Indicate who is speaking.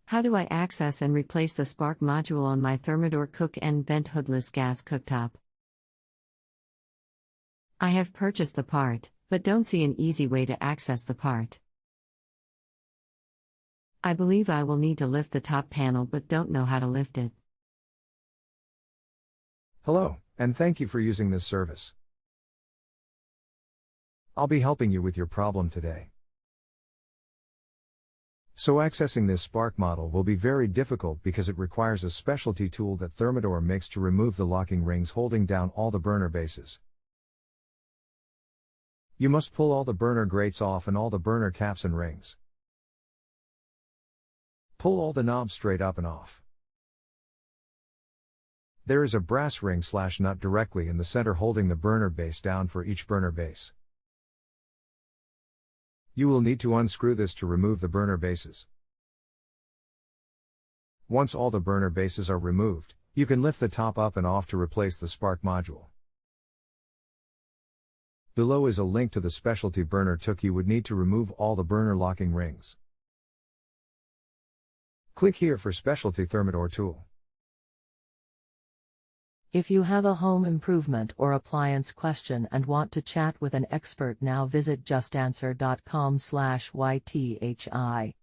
Speaker 1: How do I access and replace the spark module on my Thermador cook and vent hoodless gas cooktop? I have purchased the part, but don't see an easy way to access the part. I believe I will need to lift the top panel but don't know how to lift it.
Speaker 2: Hello, and thank you for using this service. I'll be helping you with your problem today. So accessing this spark model will be very difficult because it requires a specialty tool that Thermador makes to remove the locking rings holding down all the burner bases. You must pull all the burner grates off and all the burner caps and rings. Pull all the knobs straight up and off. There is a brass ring/nut directly in the center holding the burner base down for each burner base. You will need to unscrew this to remove the burner bases. Once all the burner bases are removed, you can lift the top up and off to replace the spark module. Below is a link to the specialty burner tool you would need to remove all the burner locking rings. Click here for specialty Thermador tool.
Speaker 3: If you have a home improvement or appliance question and want to chat with an expert now, visit justanswer.com/ythi.